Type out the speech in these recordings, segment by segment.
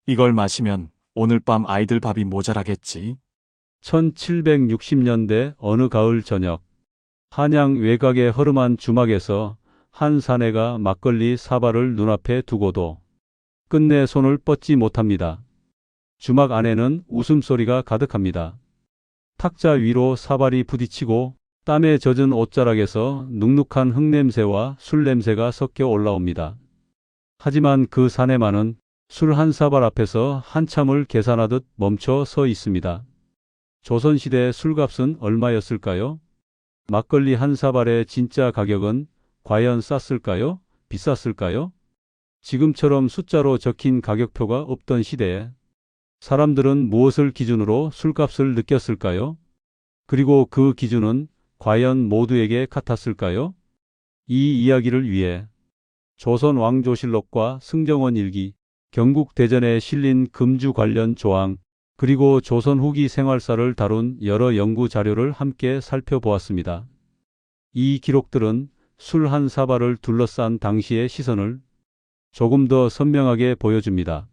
이걸 마시면 오늘 밤 아이들 밥이 모자라겠지. 1760년대 어느 가을 저녁, 한양 외곽의 허름한 주막에서 한 사내가 막걸리 사발을 눈앞에 두고도 끝내 손을 뻗지 못합니다. 주막 안에는 웃음소리가 가득합니다. 탁자 위로 사발이 부딪히고 땀에 젖은 옷자락에서 눅눅한 흙냄새와 술냄새가 섞여 올라옵니다. 하지만 그 사내만은 술 한 사발 앞에서 한참을 계산하듯 멈춰 서 있습니다. 조선시대 술값은 얼마였을까요? 막걸리 한 사발의 진짜 가격은 과연 쌌을까요? 비쌌을까요? 지금처럼 숫자로 적힌 가격표가 없던 시대에 사람들은 무엇을 기준으로 술값을 느꼈을까요? 그리고 그 기준은 과연 모두에게 같았을까요? 이 이야기를 위해 조선 왕조실록과 승정원 일기, 경국대전에 실린 금주 관련 조항, 그리고 조선 후기 생활사를 다룬 여러 연구 자료를 함께 살펴보았습니다. 이 기록들은 술 한 사발을 둘러싼 당시의 시선을 조금 더 선명하게 보여줍니다.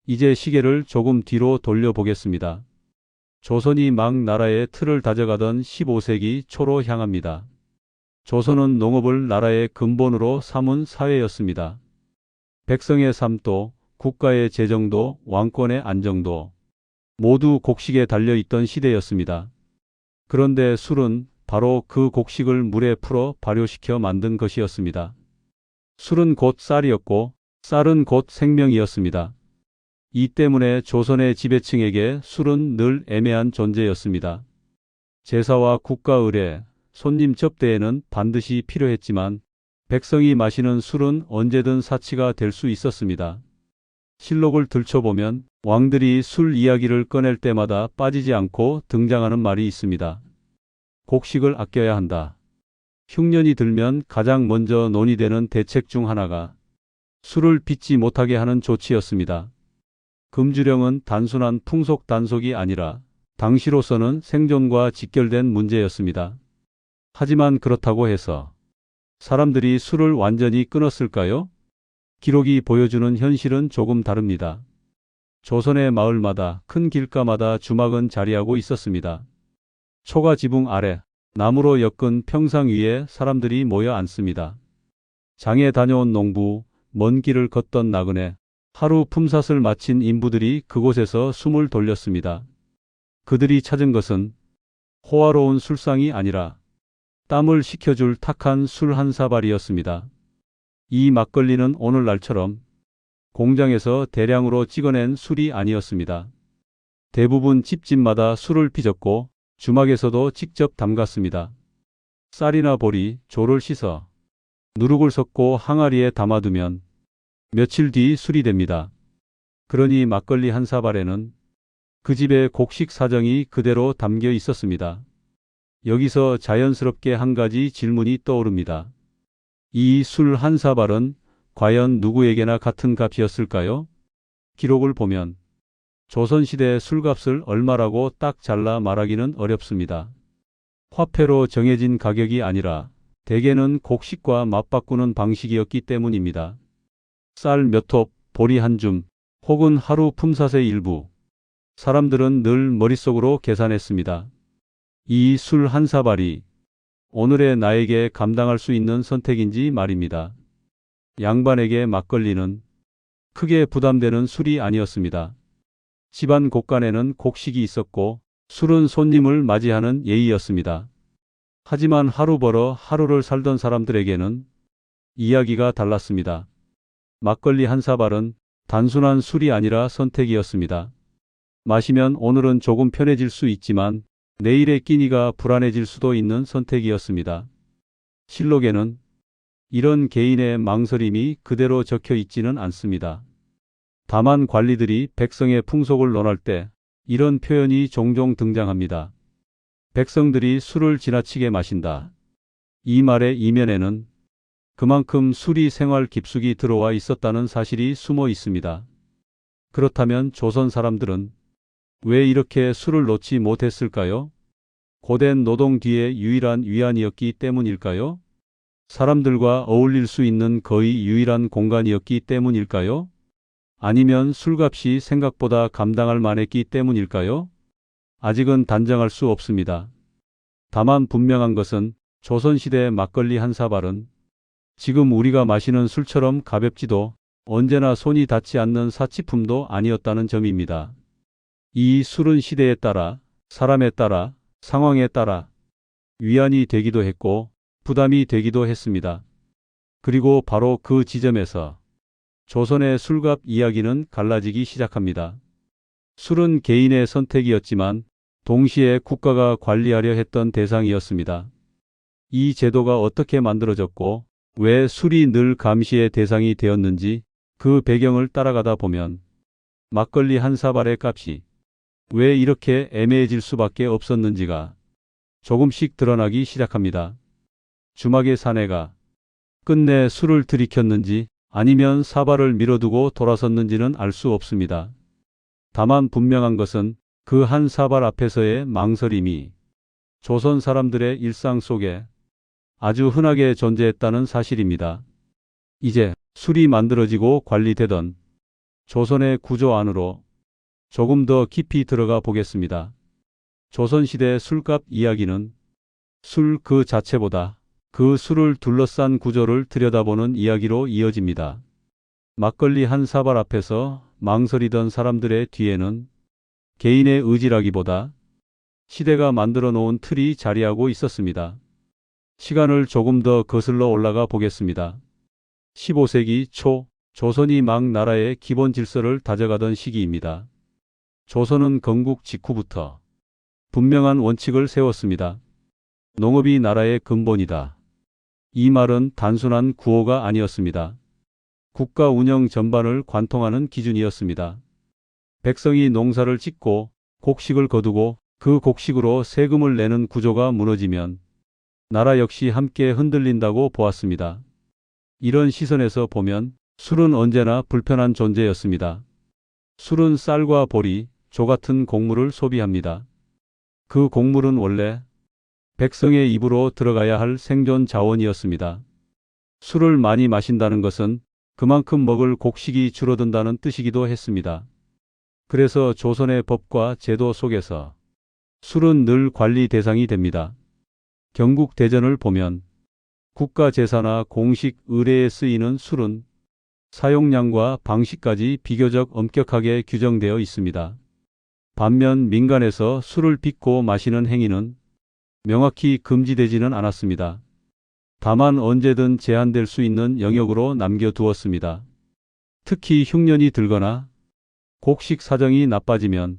이제 시계를 조금 뒤로 돌려보겠습니다. 조선이 막 나라의 틀을 다져가던 15세기 초로 향합니다. 조선은 농업을 나라의 근본으로 삼은 사회였습니다. 백성의 삶도, 국가의 재정도, 왕권의 안정도 모두 곡식에 달려있던 시대였습니다. 그런데 술은 바로 그 곡식을 물에 풀어 발효시켜 만든 것이었습니다. 술은 곧 쌀이었고 쌀은 곧 생명이었습니다. 이 때문에 조선의 지배층에게 술은 늘 애매한 존재였습니다. 제사와 국가 의례, 손님 접대에는 반드시 필요했지만 백성이 마시는 술은 언제든 사치가 될 수 있었습니다. 실록을 들춰보면 왕들이 술 이야기를 꺼낼 때마다 빠지지 않고 등장하는 말이 있습니다. 곡식을 아껴야 한다. 흉년이 들면 가장 먼저 논의되는 대책 중 하나가 술을 빚지 못하게 하는 조치였습니다. 금주령은 단순한 풍속 단속이 아니라 당시로서는 생존과 직결된 문제였습니다. 하지만 그렇다고 해서 사람들이 술을 완전히 끊었을까요? 기록이 보여주는 현실은 조금 다릅니다. 조선의 마을마다 큰 길가마다 주막은 자리하고 있었습니다. 초가 지붕 아래 나무로 엮은 평상 위에 사람들이 모여 앉습니다. 장에 다녀온 농부, 먼 길을 걷던 나그네, 하루 품삯을 마친 인부들이 그곳에서 숨을 돌렸습니다. 그들이 찾은 것은 호화로운 술상이 아니라 땀을 식혀줄 탁한 술 한 사발이었습니다. 이 막걸리는 오늘날처럼 공장에서 대량으로 찍어낸 술이 아니었습니다. 대부분 집집마다 술을 빚었고 주막에서도 직접 담갔습니다. 쌀이나 보리, 조를 씻어 누룩을 섞고 항아리에 담아두면 며칠 뒤 술이 됩니다. 그러니 막걸리 한 사발에는 그 집의 곡식 사정이 그대로 담겨 있었습니다. 여기서 자연스럽게 한 가지 질문이 떠오릅니다. 이 술 한 사발은 과연 누구에게나 같은 값이었을까요? 기록을 보면 조선시대 술값을 얼마라고 딱 잘라 말하기는 어렵습니다. 화폐로 정해진 가격이 아니라 대개는 곡식과 맞바꾸는 방식이었기 때문입니다. 쌀 몇 톱, 보리 한 줌, 혹은 하루 품삯의 일부. 사람들은 늘 머릿속으로 계산했습니다. 이 술 한 사발이 오늘의 나에게 감당할 수 있는 선택인지 말입니다. 양반에게 막걸리는 크게 부담되는 술이 아니었습니다. 집안 곳간에는 곡식이 있었고 술은 손님을 맞이하는 예의였습니다. 하지만 하루 벌어 하루를 살던 사람들에게는 이야기가 달랐습니다. 막걸리 한 사발은 단순한 술이 아니라 선택이었습니다. 마시면 오늘은 조금 편해질 수 있지만 내일의 끼니가 불안해질 수도 있는 선택이었습니다. 실록에는 이런 개인의 망설임이 그대로 적혀 있지는 않습니다. 다만 관리들이 백성의 풍속을 논할 때 이런 표현이 종종 등장합니다. 백성들이 술을 지나치게 마신다. 이 말의 이면에는 그만큼 술이 생활 깊숙이 들어와 있었다는 사실이 숨어 있습니다. 그렇다면 조선 사람들은 왜 이렇게 술을 놓지 못했을까요? 고된 노동 뒤에 유일한 위안이었기 때문일까요? 사람들과 어울릴 수 있는 거의 유일한 공간이었기 때문일까요? 아니면 술값이 생각보다 감당할 만했기 때문일까요? 아직은 단정할 수 없습니다. 다만 분명한 것은 조선시대 막걸리 한 사발은 지금 우리가 마시는 술처럼 가볍지도 언제나 손이 닿지 않는 사치품도 아니었다는 점입니다. 이 술은 시대에 따라, 사람에 따라, 상황에 따라 위안이 되기도 했고 부담이 되기도 했습니다. 그리고 바로 그 지점에서 조선의 술값 이야기는 갈라지기 시작합니다. 술은 개인의 선택이었지만 동시에 국가가 관리하려 했던 대상이었습니다. 이 제도가 어떻게 만들어졌고 왜 술이 늘 감시의 대상이 되었는지 그 배경을 따라가다 보면 막걸리 한 사발의 값이 왜 이렇게 애매해질 수밖에 없었는지가 조금씩 드러나기 시작합니다. 주막의 사내가 끝내 술을 들이켰는지 아니면 사발을 밀어두고 돌아섰는지는 알 수 없습니다. 다만 분명한 것은 그 한 사발 앞에서의 망설임이 조선 사람들의 일상 속에 아주 흔하게 존재했다는 사실입니다. 이제 술이 만들어지고 관리되던 조선의 구조 안으로 조금 더 깊이 들어가 보겠습니다. 조선시대 술값 이야기는 술 그 자체보다 그 술을 둘러싼 구조를 들여다보는 이야기로 이어집니다. 막걸리 한 사발 앞에서 망설이던 사람들의 뒤에는 개인의 의지라기보다 시대가 만들어 놓은 틀이 자리하고 있었습니다. 시간을 조금 더 거슬러 올라가 보겠습니다. 15세기 초 조선이 막 나라의 기본 질서를 다져가던 시기입니다. 조선은 건국 직후부터 분명한 원칙을 세웠습니다. 농업이 나라의 근본이다. 이 말은 단순한 구호가 아니었습니다. 국가 운영 전반을 관통하는 기준이었습니다. 백성이 농사를 짓고 곡식을 거두고 그 곡식으로 세금을 내는 구조가 무너지면 나라 역시 함께 흔들린다고 보았습니다. 이런 시선에서 보면 술은 언제나 불편한 존재였습니다. 술은 쌀과 보리, 조 같은 곡물을 소비합니다. 그 곡물은 원래 백성의 입으로 들어가야 할 생존 자원이었습니다. 술을 많이 마신다는 것은 그만큼 먹을 곡식이 줄어든다는 뜻이기도 했습니다. 그래서 조선의 법과 제도 속에서 술은 늘 관리 대상이 됩니다. 경국대전을 보면 국가제사나 공식 의례에 쓰이는 술은 사용량과 방식까지 비교적 엄격하게 규정되어 있습니다. 반면 민간에서 술을 빚고 마시는 행위는 명확히 금지되지는 않았습니다. 다만 언제든 제한될 수 있는 영역으로 남겨두었습니다. 특히 흉년이 들거나 곡식 사정이 나빠지면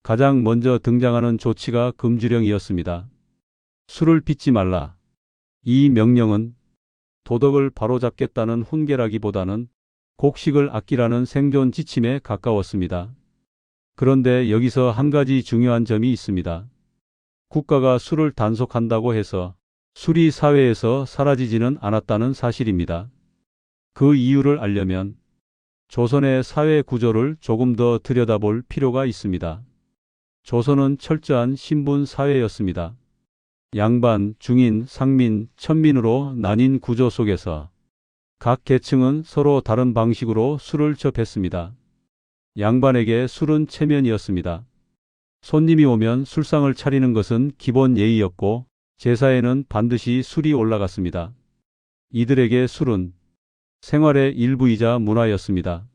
가장 먼저 등장하는 조치가 금주령이었습니다. 술을 빚지 말라. 이 명령은 도덕을 바로잡겠다는 훈계라기보다는 곡식을 아끼라는 생존 지침에 가까웠습니다. 그런데 여기서 한 가지 중요한 점이 있습니다. 국가가 술을 단속한다고 해서 술이 사회에서 사라지지는 않았다는 사실입니다. 그 이유를 알려면 조선의 사회 구조를 조금 더 들여다볼 필요가 있습니다. 조선은 철저한 신분 사회였습니다. 양반, 중인, 상민, 천민으로 나뉜 구조 속에서 각 계층은 서로 다른 방식으로 술을 접했습니다. 양반에게 술은 체면이었습니다. 손님이 오면 술상을 차리는 것은 기본 예의였고 제사에는 반드시 술이 올라갔습니다. 이들에게 술은 생활의 일부이자 문화였습니다.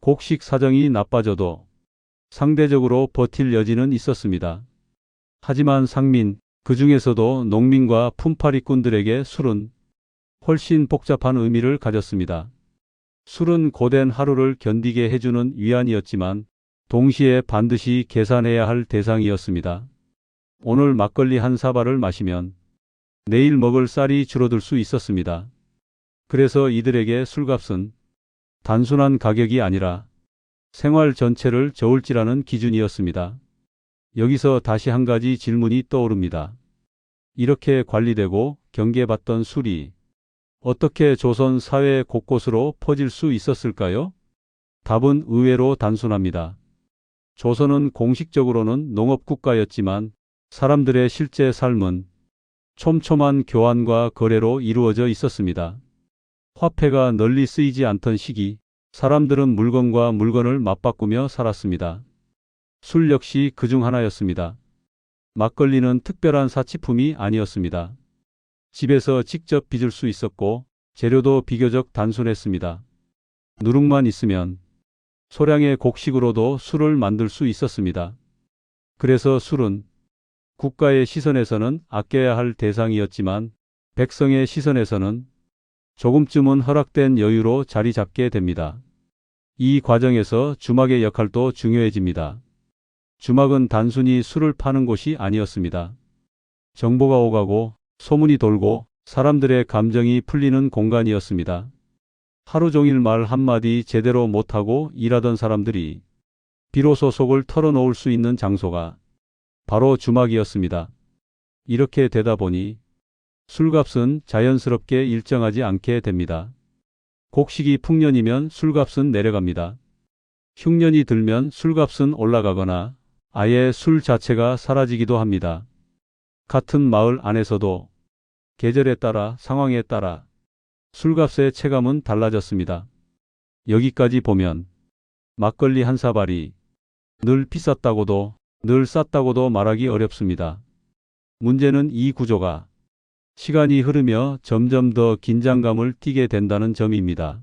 곡식 사정이 나빠져도 상대적으로 버틸 여지는 있었습니다. 하지만 상민, 그 중에서도 농민과 품팔이꾼들에게 술은 훨씬 복잡한 의미를 가졌습니다. 술은 고된 하루를 견디게 해주는 위안이었지만 동시에 반드시 계산해야 할 대상이었습니다. 오늘 막걸리 한 사발을 마시면 내일 먹을 쌀이 줄어들 수 있었습니다. 그래서 이들에게 술값은 단순한 가격이 아니라 생활 전체를 저울질하는 기준이었습니다. 여기서 다시 한 가지 질문이 떠오릅니다. 이렇게 관리되고 경계받던 술이 어떻게 조선 사회 곳곳으로 퍼질 수 있었을까요? 답은 의외로 단순합니다. 조선은 공식적으로는 농업국가였지만 사람들의 실제 삶은 촘촘한 교환과 거래로 이루어져 있었습니다. 화폐가 널리 쓰이지 않던 시기, 사람들은 물건과 물건을 맞바꾸며 살았습니다. 술 역시 그중 하나였습니다. 막걸리는 특별한 사치품이 아니었습니다. 집에서 직접 빚을 수 있었고 재료도 비교적 단순했습니다. 누룩만 있으면 소량의 곡식으로도 술을 만들 수 있었습니다. 그래서 술은 국가의 시선에서는 아껴야 할 대상이었지만 백성의 시선에서는 조금쯤은 허락된 여유로 자리 잡게 됩니다. 이 과정에서 주막의 역할도 중요해집니다. 주막은 단순히 술을 파는 곳이 아니었습니다. 정보가 오가고 소문이 돌고 사람들의 감정이 풀리는 공간이었습니다. 하루 종일 말 한마디 제대로 못하고 일하던 사람들이 비로소 속을 털어놓을 수 있는 장소가 바로 주막이었습니다. 이렇게 되다 보니 술값은 자연스럽게 일정하지 않게 됩니다. 곡식이 풍년이면 술값은 내려갑니다. 흉년이 들면 술값은 올라가거나 아예 술 자체가 사라지기도 합니다. 같은 마을 안에서도 계절에 따라 상황에 따라 술값의 체감은 달라졌습니다. 여기까지 보면 막걸리 한 사발이 늘 비쌌다고도 늘 쌌다고도 말하기 어렵습니다. 문제는 이 구조가 시간이 흐르며 점점 더 긴장감을 띠게 된다는 점입니다.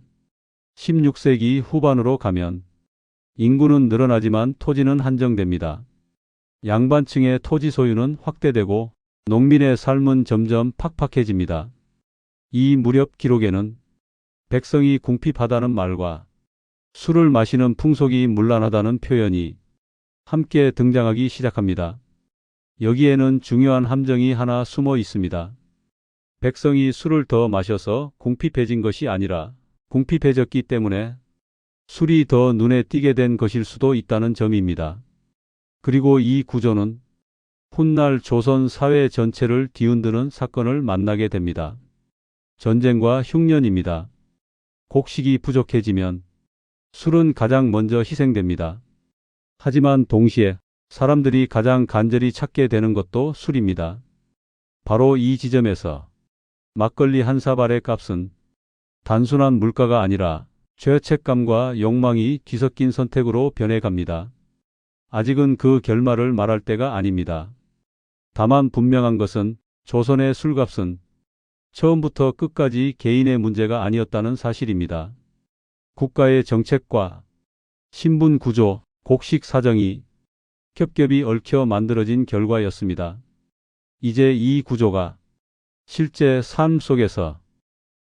16세기 후반으로 가면 인구는 늘어나지만 토지는 한정됩니다. 양반층의 토지 소유는 확대되고 농민의 삶은 점점 팍팍해집니다. 이 무렵 기록에는 백성이 궁핍하다는 말과 술을 마시는 풍속이 문란하다는 표현이 함께 등장하기 시작합니다. 여기에는 중요한 함정이 하나 숨어 있습니다. 백성이 술을 더 마셔서 궁핍해진 것이 아니라 궁핍해졌기 때문에 술이 더 눈에 띄게 된 것일 수도 있다는 점입니다. 그리고 이 구조는 훗날 조선 사회 전체를 뒤흔드는 사건을 만나게 됩니다. 전쟁과 흉년입니다. 곡식이 부족해지면 술은 가장 먼저 희생됩니다. 하지만 동시에 사람들이 가장 간절히 찾게 되는 것도 술입니다. 바로 이 지점에서 막걸리 한 사발의 값은 단순한 물가가 아니라 죄책감과 욕망이 뒤섞인 선택으로 변해갑니다. 아직은 그 결말을 말할 때가 아닙니다. 다만 분명한 것은 조선의 술값은 처음부터 끝까지 개인의 문제가 아니었다는 사실입니다. 국가의 정책과 신분 구조, 곡식 사정이 겹겹이 얽혀 만들어진 결과였습니다. 이제 이 구조가 실제 삶 속에서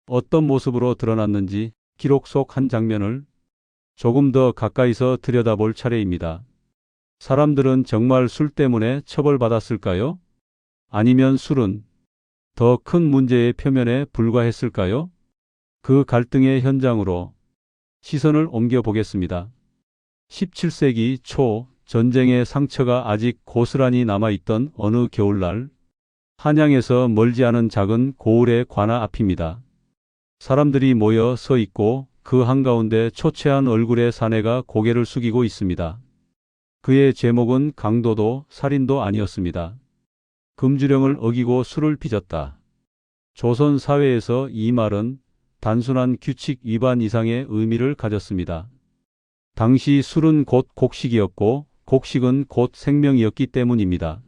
어떤 모습으로 드러났는지 기록 속 한 장면을 조금 더 가까이서 들여다볼 차례입니다. 사람들은 정말 술 때문에 처벌받았을까요? 아니면 술은 더 큰 문제의 표면에 불과했을까요? 그 갈등의 현장으로 시선을 옮겨보겠습니다. 17세기 초 전쟁의 상처가 아직 고스란히 남아있던 어느 겨울날, 한양에서 멀지 않은 작은 고을의 관아 앞입니다. 사람들이 모여 서 있고 그 한가운데 초췌한 얼굴의 사내가 고개를 숙이고 있습니다. 그의 제목은 강도도 살인도 아니었습니다. 금주령을 어기고 술을 빚었다. 조선 사회에서 이 말은 단순한 규칙 위반 이상의 의미를 가졌습니다. 당시 술은 곧 곡식이었고 곡식은 곧 생명이었기 때문입니다.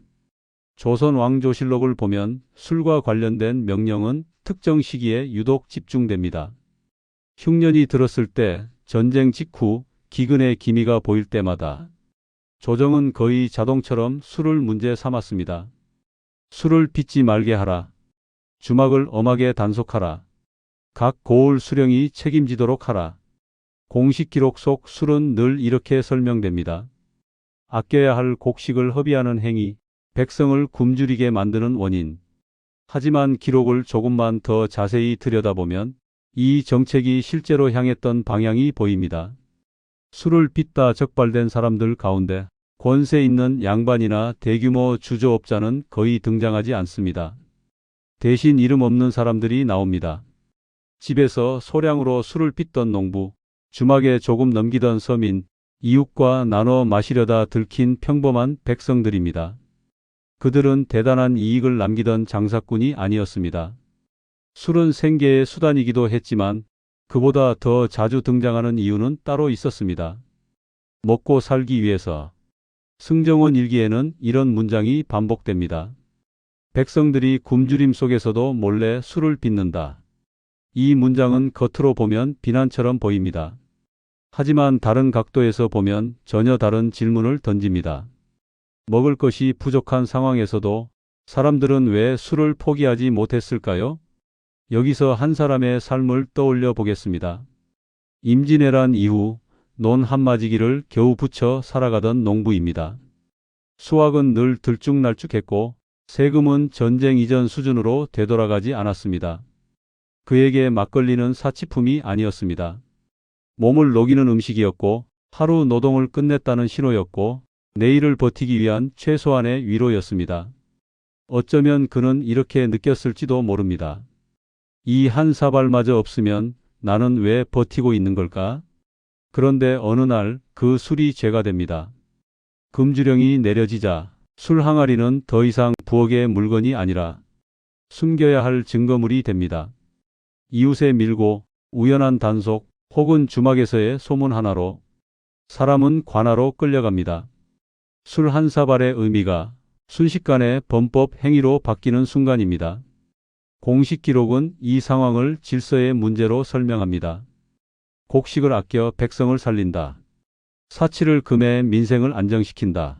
조선 왕조실록을 보면 술과 관련된 명령은 특정 시기에 유독 집중됩니다. 흉년이 들었을 때, 전쟁 직후, 기근의 기미가 보일 때마다 조정은 거의 자동처럼 술을 문제 삼았습니다. 술을 빚지 말게 하라. 주막을 엄하게 단속하라. 각 고을 수령이 책임지도록 하라. 공식 기록 속 술은 늘 이렇게 설명됩니다. 아껴야 할 곡식을 허비하는 행위, 백성을 굶주리게 만드는 원인. 하지만 기록을 조금만 더 자세히 들여다보면 이 정책이 실제로 향했던 방향이 보입니다. 술을 빚다 적발된 사람들 가운데 권세 있는 양반이나 대규모 주조업자는 거의 등장하지 않습니다. 대신 이름 없는 사람들이 나옵니다. 집에서 소량으로 술을 빚던 농부, 주막에 조금 넘기던 서민, 이웃과 나눠 마시려다 들킨 평범한 백성들입니다. 그들은 대단한 이익을 남기던 장사꾼이 아니었습니다. 술은 생계의 수단이기도 했지만 그보다 더 자주 등장하는 이유는 따로 있었습니다. 먹고 살기 위해서. 승정원 일기에는 이런 문장이 반복됩니다. 백성들이 굶주림 속에서도 몰래 술을 빚는다. 이 문장은 겉으로 보면 비난처럼 보입니다. 하지만 다른 각도에서 보면 전혀 다른 질문을 던집니다. 먹을 것이 부족한 상황에서도 사람들은 왜 술을 포기하지 못했을까요? 여기서 한 사람의 삶을 떠올려 보겠습니다. 임진왜란 이후 논 한마지기를 겨우 붙여 살아가던 농부입니다. 수확은 늘 들쭉날쭉했고 세금은 전쟁 이전 수준으로 되돌아가지 않았습니다. 그에게 막걸리는 사치품이 아니었습니다. 몸을 녹이는 음식이었고 하루 노동을 끝냈다는 신호였고 내일을 버티기 위한 최소한의 위로였습니다. 어쩌면 그는 이렇게 느꼈을지도 모릅니다. 이 한 사발마저 없으면 나는 왜 버티고 있는 걸까? 그런데 어느 날 그 술이 죄가 됩니다. 금주령이 내려지자 술 항아리는 더 이상 부엌의 물건이 아니라 숨겨야 할 증거물이 됩니다. 이웃에 밀고 우연한 단속 혹은 주막에서의 소문 하나로 사람은 관아로 끌려갑니다. 술 한 사발의 의미가 순식간에 범법 행위로 바뀌는 순간입니다. 공식 기록은 이 상황을 질서의 문제로 설명합니다. 곡식을 아껴 백성을 살린다. 사치를 금해 민생을 안정시킨다.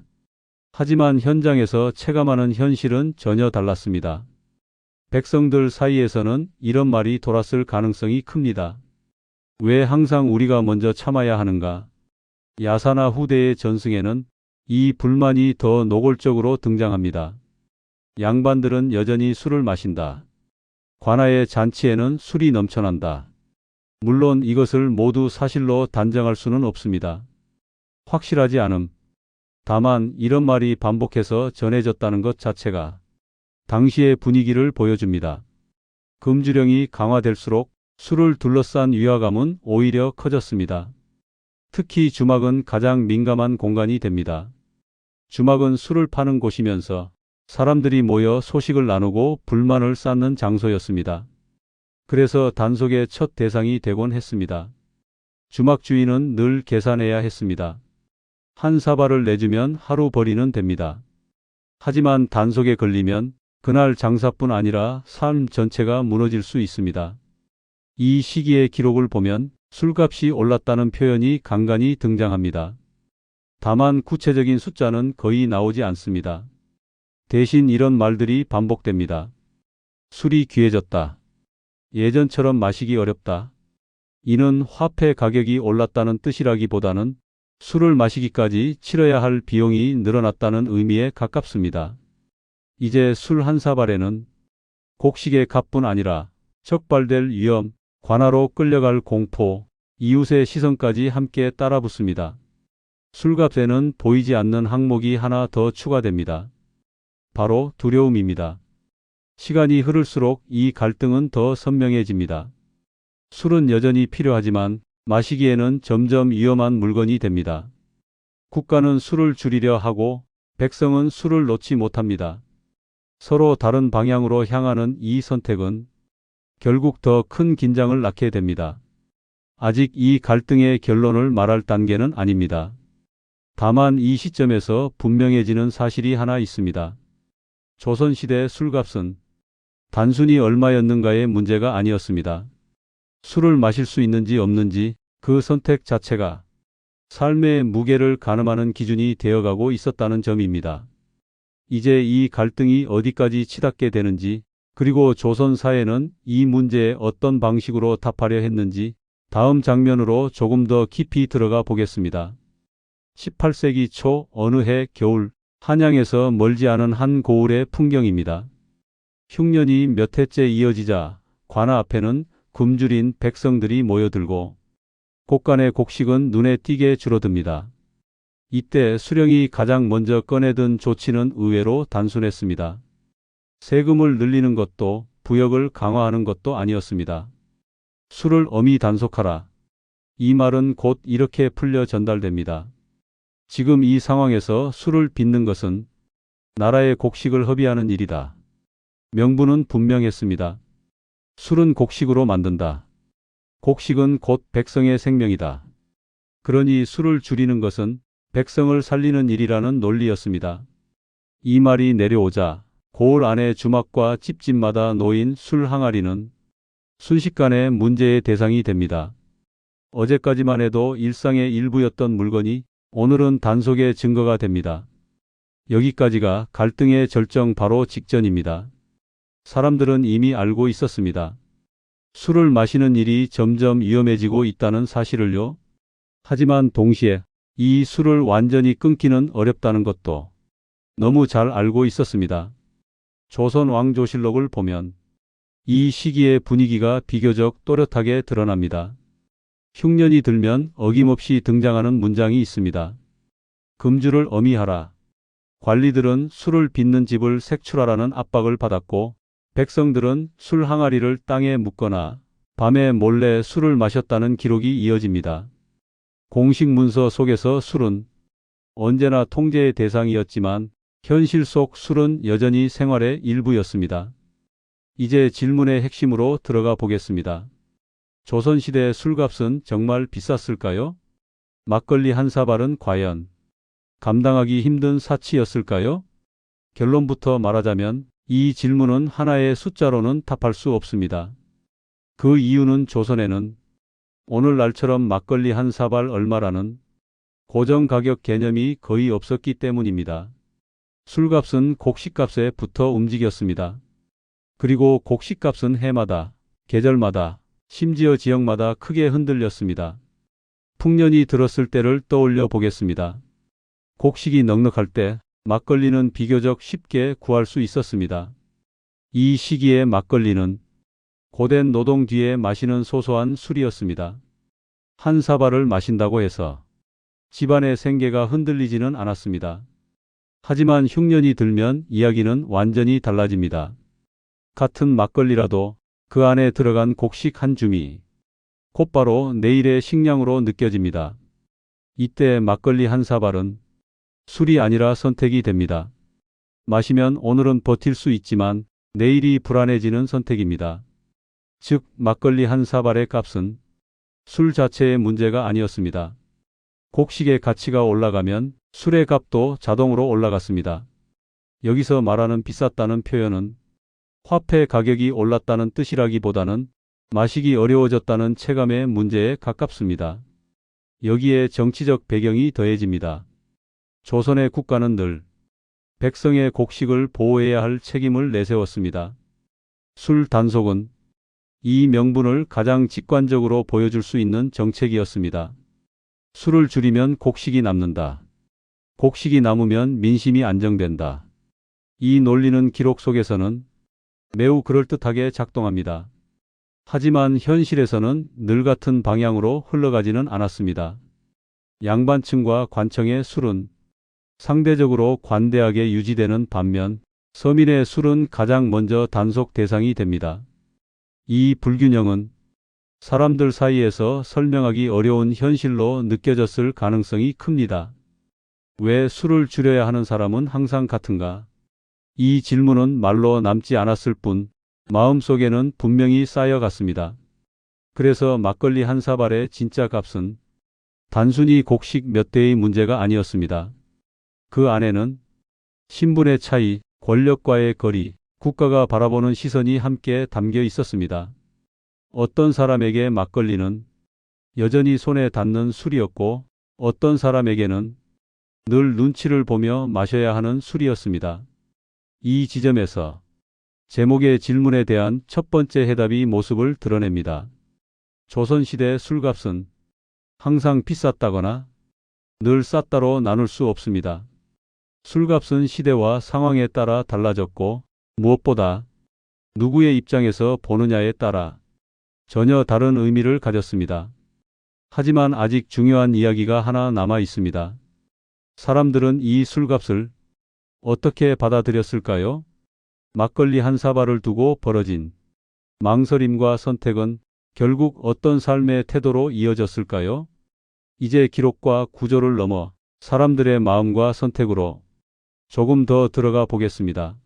하지만 현장에서 체감하는 현실은 전혀 달랐습니다. 백성들 사이에서는 이런 말이 돌았을 가능성이 큽니다. 왜 항상 우리가 먼저 참아야 하는가? 야사나 후대의 전승에는 이 불만이 더 노골적으로 등장합니다. 양반들은 여전히 술을 마신다. 관아의 잔치에는 술이 넘쳐난다. 물론 이것을 모두 사실로 단정할 수는 없습니다. 확실하지 않음. 다만 이런 말이 반복해서 전해졌다는 것 자체가 당시의 분위기를 보여줍니다. 금주령이 강화될수록 술을 둘러싼 위화감은 오히려 커졌습니다. 특히 주막은 가장 민감한 공간이 됩니다. 주막은 술을 파는 곳이면서 사람들이 모여 소식을 나누고 불만을 쌓는 장소였습니다. 그래서 단속의 첫 대상이 되곤 했습니다. 주막 주인은 늘 계산해야 했습니다. 한 사발을 내주면 하루 벌이는 됩니다. 하지만 단속에 걸리면 그날 장사뿐 아니라 삶 전체가 무너질 수 있습니다. 이 시기의 기록을 보면 술값이 올랐다는 표현이 간간히 등장합니다. 다만 구체적인 숫자는 거의 나오지 않습니다. 대신 이런 말들이 반복됩니다. 술이 귀해졌다. 예전처럼 마시기 어렵다. 이는 화폐 가격이 올랐다는 뜻이라기보다는 술을 마시기까지 치러야 할 비용이 늘어났다는 의미에 가깝습니다. 이제 술 한 사발에는 곡식의 값뿐 아니라 적발될 위험, 관아로 끌려갈 공포, 이웃의 시선까지 함께 따라붙습니다. 술값에는 보이지 않는 항목이 하나 더 추가됩니다. 바로 두려움입니다. 시간이 흐를수록 이 갈등은 더 선명해집니다. 술은 여전히 필요하지만 마시기에는 점점 위험한 물건이 됩니다. 국가는 술을 줄이려 하고 백성은 술을 놓지 못합니다. 서로 다른 방향으로 향하는 이 선택은 결국 더 큰 긴장을 낳게 됩니다. 아직 이 갈등의 결론을 말할 단계는 아닙니다. 다만 이 시점에서 분명해지는 사실이 하나 있습니다. 조선시대 술값은 단순히 얼마였는가의 문제가 아니었습니다. 술을 마실 수 있는지 없는지 그 선택 자체가 삶의 무게를 가늠하는 기준이 되어가고 있었다는 점입니다. 이제 이 갈등이 어디까지 치닫게 되는지, 그리고 조선 사회는 이 문제에 어떤 방식으로 답하려 했는지 다음 장면으로 조금 더 깊이 들어가 보겠습니다. 18세기 초 어느 해 겨울, 한양에서 멀지 않은 한 고을의 풍경입니다. 흉년이 몇 해째 이어지자 관아 앞에는 굶주린 백성들이 모여들고 곳간의 곡식은 눈에 띄게 줄어듭니다. 이때 수령이 가장 먼저 꺼내든 조치는 의외로 단순했습니다. 세금을 늘리는 것도 부역을 강화하는 것도 아니었습니다. 술을 엄히 단속하라. 이 말은 곧 이렇게 풀려 전달됩니다. 지금 이 상황에서 술을 빚는 것은 나라의 곡식을 허비하는 일이다. 명분은 분명했습니다. 술은 곡식으로 만든다. 곡식은 곧 백성의 생명이다. 그러니 술을 줄이는 것은 백성을 살리는 일이라는 논리였습니다. 이 말이 내려오자 고을 안의 주막과 집집마다 놓인 술 항아리는 순식간에 문제의 대상이 됩니다. 어제까지만 해도 일상의 일부였던 물건이 오늘은 단속의 증거가 됩니다. 여기까지가 갈등의 절정 바로 직전입니다. 사람들은 이미 알고 있었습니다. 술을 마시는 일이 점점 위험해지고 있다는 사실을요. 하지만 동시에 이 술을 완전히 끊기는 어렵다는 것도 너무 잘 알고 있었습니다. 조선 왕조실록을 보면 이 시기의 분위기가 비교적 또렷하게 드러납니다. 흉년이 들면 어김없이 등장하는 문장이 있습니다. 금주를 엄히하라. 관리들은 술을 빚는 집을 색출하라는 압박을 받았고 백성들은 술 항아리를 땅에 묻거나 밤에 몰래 술을 마셨다는 기록이 이어집니다. 공식 문서 속에서 술은 언제나 통제의 대상이었지만 현실 속 술은 여전히 생활의 일부였습니다. 이제 질문의 핵심으로 들어가 보겠습니다. 조선시대 술값은 정말 비쌌을까요? 막걸리 한 사발은 과연 감당하기 힘든 사치였을까요? 결론부터 말하자면 이 질문은 하나의 숫자로는 답할 수 없습니다. 그 이유는 조선에는 오늘날처럼 막걸리 한 사발 얼마라는 고정 가격 개념이 거의 없었기 때문입니다. 술값은 곡식값에 붙어 움직였습니다. 그리고 곡식값은 해마다, 계절마다, 심지어 지역마다 크게 흔들렸습니다. 풍년이 들었을 때를 떠올려 보겠습니다. 곡식이 넉넉할 때 막걸리는 비교적 쉽게 구할 수 있었습니다. 이 시기의 막걸리는 고된 노동 뒤에 마시는 소소한 술이었습니다. 한 사발을 마신다고 해서 집안의 생계가 흔들리지는 않았습니다. 하지만 흉년이 들면 이야기는 완전히 달라집니다. 같은 막걸리라도 그 안에 들어간 곡식 한 줌이 곧바로 내일의 식량으로 느껴집니다. 이때 막걸리 한 사발은 술이 아니라 선택이 됩니다. 마시면 오늘은 버틸 수 있지만 내일이 불안해지는 선택입니다. 즉 막걸리 한 사발의 값은 술 자체의 문제가 아니었습니다. 곡식의 가치가 올라가면 술의 값도 자동으로 올라갔습니다. 여기서 말하는 비쌌다는 표현은 화폐 가격이 올랐다는 뜻이라기보다는 마시기 어려워졌다는 체감의 문제에 가깝습니다. 여기에 정치적 배경이 더해집니다. 조선의 국가는 늘 백성의 곡식을 보호해야 할 책임을 내세웠습니다. 술 단속은 이 명분을 가장 직관적으로 보여줄 수 있는 정책이었습니다. 술을 줄이면 곡식이 남는다. 곡식이 남으면 민심이 안정된다. 이 논리는 기록 속에서는 매우 그럴듯하게 작동합니다. 하지만 현실에서는 늘 같은 방향으로 흘러가지는 않았습니다. 양반층과 관청의 술은 상대적으로 관대하게 유지되는 반면 서민의 술은 가장 먼저 단속 대상이 됩니다. 이 불균형은 사람들 사이에서 설명하기 어려운 현실로 느껴졌을 가능성이 큽니다. 왜 술을 줄여야 하는 사람은 항상 같은가? 이 질문은 말로 남지 않았을 뿐 마음속에는 분명히 쌓여갔습니다. 그래서 막걸리 한 사발의 진짜 값은 단순히 곡식 몇 대의 문제가 아니었습니다. 그 안에는 신분의 차이, 권력과의 거리, 국가가 바라보는 시선이 함께 담겨 있었습니다. 어떤 사람에게 막걸리는 여전히 손에 닿는 술이었고 어떤 사람에게는 늘 눈치를 보며 마셔야 하는 술이었습니다. 이 지점에서 제목의 질문에 대한 첫 번째 해답이 모습을 드러냅니다. 조선시대 술값은 항상 비쌌다거나 늘 쌌다로 나눌 수 없습니다. 술값은 시대와 상황에 따라 달라졌고 무엇보다 누구의 입장에서 보느냐에 따라 전혀 다른 의미를 가졌습니다. 하지만 아직 중요한 이야기가 하나 남아 있습니다. 사람들은 이 술값을 어떻게 받아들였을까요? 막걸리 한 사발을 두고 벌어진 망설임과 선택은 결국 어떤 삶의 태도로 이어졌을까요? 이제 기록과 구조를 넘어 사람들의 마음과 선택으로 조금 더 들어가 보겠습니다.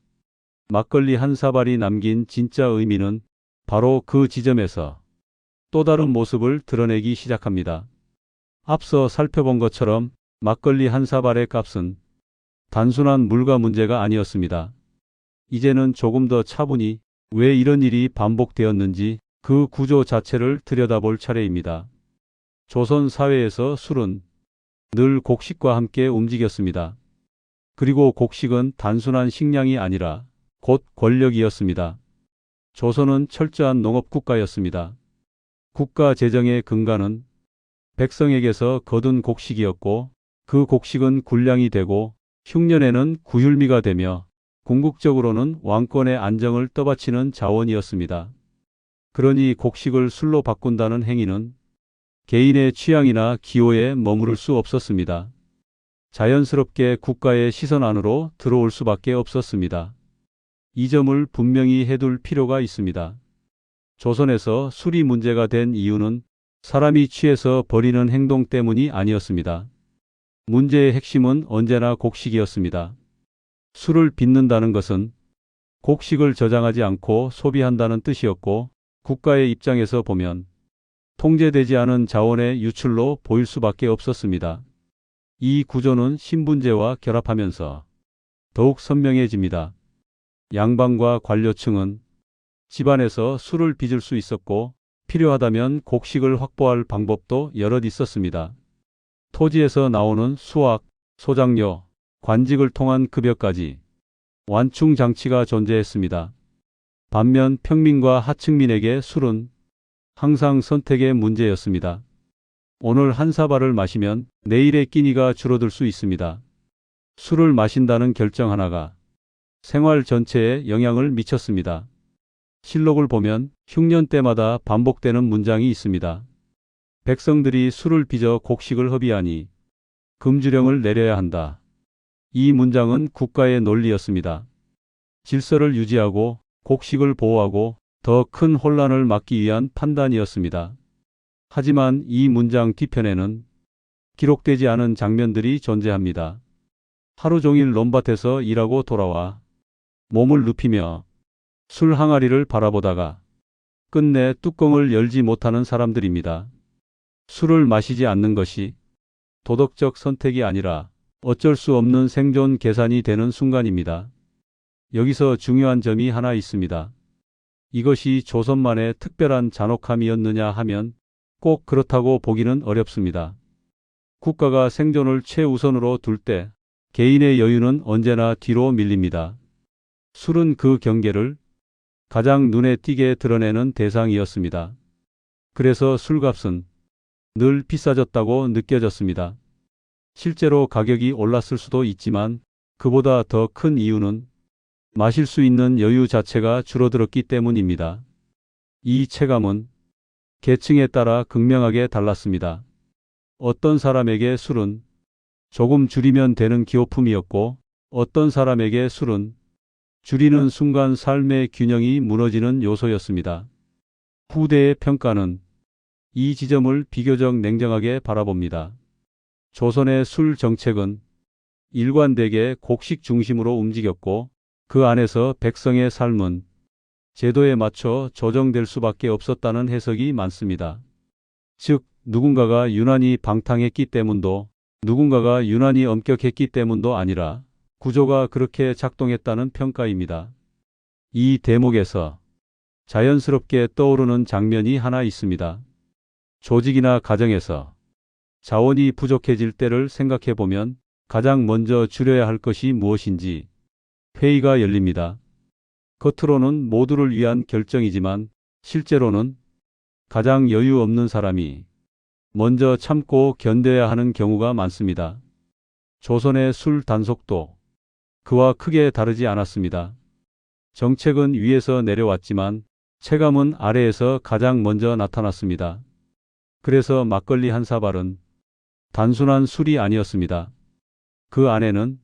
막걸리 한 사발이 남긴 진짜 의미는 바로 그 지점에서 또 다른 모습을 드러내기 시작합니다. 앞서 살펴본 것처럼 막걸리 한 사발의 값은 단순한 물가 문제가 아니었습니다. 이제는 조금 더 차분히 왜 이런 일이 반복되었는지 그 구조 자체를 들여다볼 차례입니다. 조선 사회에서 술은 늘 곡식과 함께 움직였습니다. 그리고 곡식은 단순한 식량이 아니라 곧 권력이었습니다. 조선은 철저한 농업국가였습니다. 국가 재정의 근간은 백성에게서 거둔 곡식이었고 그 곡식은 군량이 되고 흉년에는 구휼미가 되며 궁극적으로는 왕권의 안정을 떠받치는 자원이었습니다. 그러니 곡식을 술로 바꾼다는 행위는 개인의 취향이나 기호에 머무를 수 없었습니다. 자연스럽게 국가의 시선 안으로 들어올 수밖에 없었습니다. 이 점을 분명히 해둘 필요가 있습니다. 조선에서 술이 문제가 된 이유는 사람이 취해서 벌이는 행동 때문이 아니었습니다. 문제의 핵심은 언제나 곡식이었습니다. 술을 빚는다는 것은 곡식을 저장하지 않고 소비한다는 뜻이었고 국가의 입장에서 보면 통제되지 않은 자원의 유출로 보일 수밖에 없었습니다. 이 구조는 신분제와 결합하면서 더욱 선명해집니다. 양반과 관료층은 집안에서 술을 빚을 수 있었고 필요하다면 곡식을 확보할 방법도 여럿 있었습니다. 토지에서 나오는 수확, 소작료, 관직을 통한 급여까지 완충 장치가 존재했습니다. 반면 평민과 하층민에게 술은 항상 선택의 문제였습니다. 오늘 한 사발을 마시면 내일의 끼니가 줄어들 수 있습니다. 술을 마신다는 결정 하나가 생활 전체에 영향을 미쳤습니다. 실록을 보면 흉년 때마다 반복되는 문장이 있습니다. 백성들이 술을 빚어 곡식을 허비하니 금주령을 내려야 한다. 이 문장은 국가의 논리였습니다. 질서를 유지하고 곡식을 보호하고 더 큰 혼란을 막기 위한 판단이었습니다. 하지만 이 문장 뒤편에는 기록되지 않은 장면들이 존재합니다. 하루 종일 논밭에서 일하고 돌아와 몸을 눕히며 술 항아리를 바라보다가 끝내 뚜껑을 열지 못하는 사람들입니다. 술을 마시지 않는 것이 도덕적 선택이 아니라 어쩔 수 없는 생존 계산이 되는 순간입니다. 여기서 중요한 점이 하나 있습니다. 이것이 조선만의 특별한 잔혹함이었느냐 하면 꼭 그렇다고 보기는 어렵습니다. 국가가 생존을 최우선으로 둘 때 개인의 여유는 언제나 뒤로 밀립니다. 술은 그 경계를 가장 눈에 띄게 드러내는 대상이었습니다. 그래서 술값은 늘 비싸졌다고 느껴졌습니다. 실제로 가격이 올랐을 수도 있지만 그보다 더 큰 이유는 마실 수 있는 여유 자체가 줄어들었기 때문입니다. 이 체감은 계층에 따라 극명하게 달랐습니다. 어떤 사람에게 술은 조금 줄이면 되는 기호품이었고 어떤 사람에게 술은 줄이는 순간 삶의 균형이 무너지는 요소였습니다. 후대의 평가는 이 지점을 비교적 냉정하게 바라봅니다. 조선의 술 정책은 일관되게 곡식 중심으로 움직였고 그 안에서 백성의 삶은 제도에 맞춰 조정될 수밖에 없었다는 해석이 많습니다. 즉, 누군가가 유난히 방탕했기 때문도 누군가가 유난히 엄격했기 때문도 아니라 구조가 그렇게 작동했다는 평가입니다. 이 대목에서 자연스럽게 떠오르는 장면이 하나 있습니다. 조직이나 가정에서 자원이 부족해질 때를 생각해 보면 가장 먼저 줄여야 할 것이 무엇인지 회의가 열립니다. 겉으로는 모두를 위한 결정이지만 실제로는 가장 여유 없는 사람이 먼저 참고 견뎌야 하는 경우가 많습니다. 조선의 술 단속도 그와 크게 다르지 않았습니다. 정책은 위에서 내려왔지만 체감은 아래에서 가장 먼저 나타났습니다. 그래서 막걸리 한 사발은 단순한 술이 아니었습니다. 그 안에는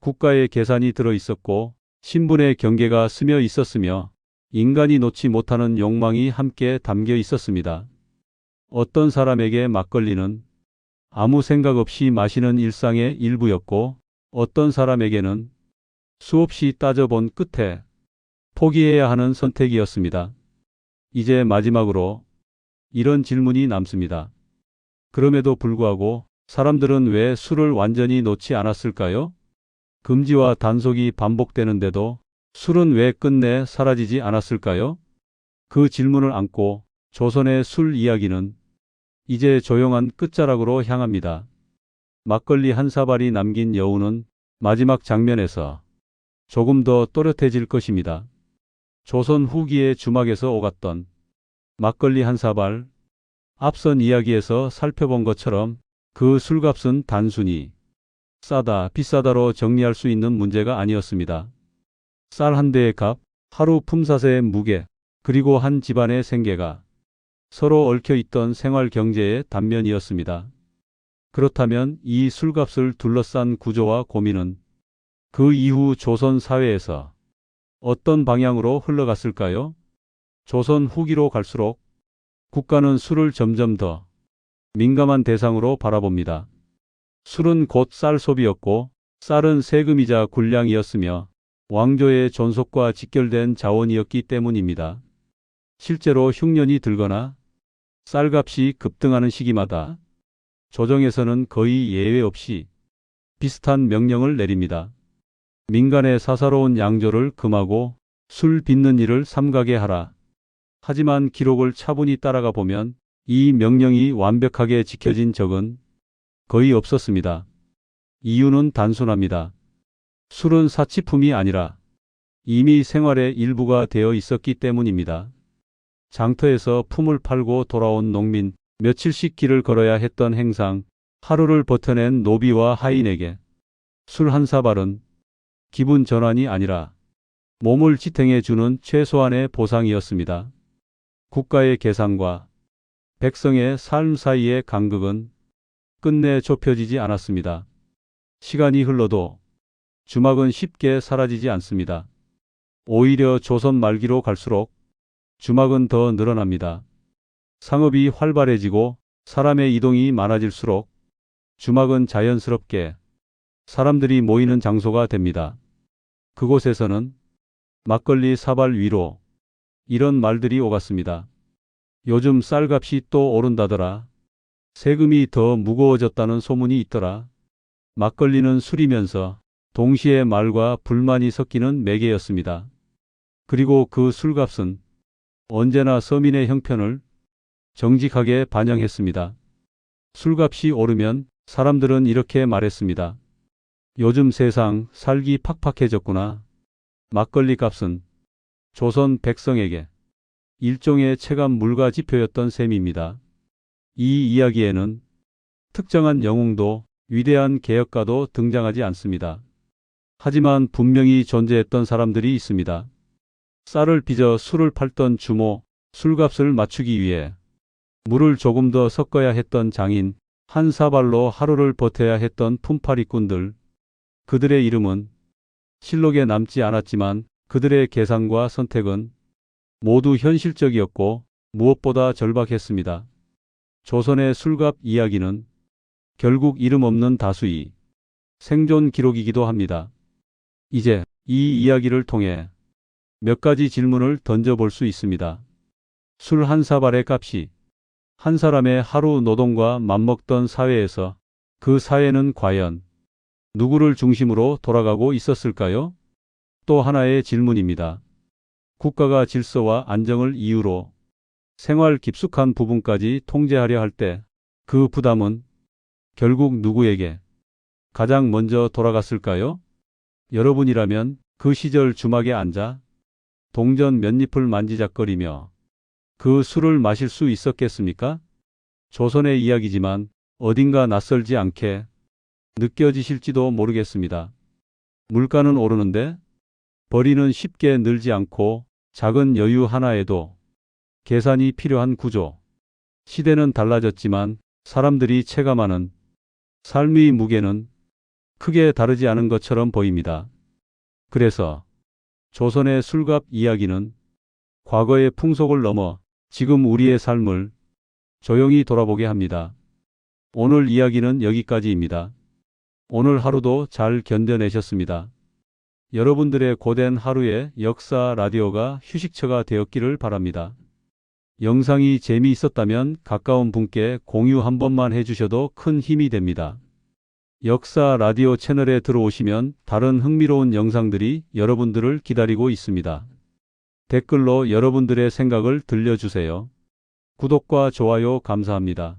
국가의 계산이 들어 있었고 신분의 경계가 스며 있었으며 인간이 놓지 못하는 욕망이 함께 담겨 있었습니다. 어떤 사람에게 막걸리는 아무 생각 없이 마시는 일상의 일부였고 어떤 사람에게는 수없이 따져본 끝에 포기해야 하는 선택이었습니다. 이제 마지막으로 이런 질문이 남습니다. 그럼에도 불구하고 사람들은 왜 술을 완전히 놓지 않았을까요? 금지와 단속이 반복되는데도 술은 왜 끝내 사라지지 않았을까요? 그 질문을 안고 조선의 술 이야기는 이제 조용한 끝자락으로 향합니다. 막걸리 한 사발이 남긴 여운은 마지막 장면에서 조금 더 또렷해질 것입니다. 조선 후기의 주막에서 오갔던 막걸리 한 사발. 앞선 이야기에서 살펴본 것처럼 그 술값은 단순히 싸다, 비싸다로 정리할 수 있는 문제가 아니었습니다. 쌀 한 대의 값, 하루 품삯의 무게, 그리고 한 집안의 생계가 서로 얽혀 있던 생활 경제의 단면이었습니다. 그렇다면 이 술값을 둘러싼 구조와 고민은 그 이후 조선 사회에서 어떤 방향으로 흘러갔을까요? 조선 후기로 갈수록 국가는 술을 점점 더 민감한 대상으로 바라봅니다. 술은 곧 쌀 소비였고 쌀은 세금이자 군량이었으며 왕조의 존속과 직결된 자원이었기 때문입니다. 실제로 흉년이 들거나 쌀값이 급등하는 시기마다 조정에서는 거의 예외 없이 비슷한 명령을 내립니다. 민간의 사사로운 양조를 금하고 술 빚는 일을 삼가게 하라. 하지만 기록을 차분히 따라가 보면 이 명령이 완벽하게 지켜진 적은 거의 없었습니다. 이유는 단순합니다. 술은 사치품이 아니라 이미 생활의 일부가 되어 있었기 때문입니다. 장터에서 품을 팔고 돌아온 농민, 며칠씩 길을 걸어야 했던 행상, 하루를 버텨낸 노비와 하인에게 술 한 사발은 기분 전환이 아니라 몸을 지탱해 주는 최소한의 보상이었습니다. 국가의 계산과 백성의 삶 사이의 간극은 끝내 좁혀지지 않았습니다. 시간이 흘러도 주막은 쉽게 사라지지 않습니다. 오히려 조선 말기로 갈수록 주막은 더 늘어납니다. 상업이 활발해지고 사람의 이동이 많아질수록 주막은 자연스럽게 사람들이 모이는 장소가 됩니다. 그곳에서는 막걸리 사발 위로 이런 말들이 오갔습니다. 요즘 쌀값이 또 오른다더라. 세금이 더 무거워졌다는 소문이 있더라. 막걸리는 술이면서 동시에 말과 불만이 섞이는 매개였습니다. 그리고 그 술값은 언제나 서민의 형편을 정직하게 반영했습니다. 술값이 오르면 사람들은 이렇게 말했습니다. 요즘 세상 살기 팍팍해졌구나. 막걸리 값은 조선 백성에게 일종의 체감 물가지표였던 셈입니다. 이 이야기에는 특정한 영웅도 위대한 개혁가도 등장하지 않습니다. 하지만 분명히 존재했던 사람들이 있습니다. 쌀을 빚어 술을 팔던 주모, 술값을 맞추기 위해 물을 조금 더 섞어야 했던 장인, 한 사발로 하루를 버텨야 했던 품팔이꾼들. 그들의 이름은 실록에 남지 않았지만 그들의 계산과 선택은 모두 현실적이었고 무엇보다 절박했습니다. 조선의 술값 이야기는 결국 이름 없는 다수의 생존 기록이기도 합니다. 이제 이 이야기를 통해 몇 가지 질문을 던져볼 수 있습니다. 술 한 사발의 값이 한 사람의 하루 노동과 맞먹던 사회에서 그 사회는 과연 누구를 중심으로 돌아가고 있었을까요? 또 하나의 질문입니다. 국가가 질서와 안정을 이유로 생활 깊숙한 부분까지 통제하려 할 때 그 부담은 결국 누구에게 가장 먼저 돌아갔을까요? 여러분이라면 그 시절 주막에 앉아 동전 몇 잎을 만지작거리며 그 술을 마실 수 있었겠습니까? 조선의 이야기지만 어딘가 낯설지 않게 느껴지실지도 모르겠습니다. 물가는 오르는데 벌이는 쉽게 늘지 않고 작은 여유 하나에도 계산이 필요한 구조. 시대는 달라졌지만 사람들이 체감하는 삶의 무게는 크게 다르지 않은 것처럼 보입니다. 그래서 조선의 술값 이야기는 과거의 풍속을 넘어 지금 우리의 삶을 조용히 돌아보게 합니다. 오늘 이야기는 여기까지입니다. 오늘 하루도 잘 견뎌내셨습니다. 여러분들의 고된 하루에 역사 라디오가 휴식처가 되었기를 바랍니다. 영상이 재미있었다면 가까운 분께 공유 한 번만 해주셔도 큰 힘이 됩니다. 역사 라디오 채널에 들어오시면 다른 흥미로운 영상들이 여러분들을 기다리고 있습니다. 댓글로 여러분들의 생각을 들려주세요. 구독과 좋아요 감사합니다.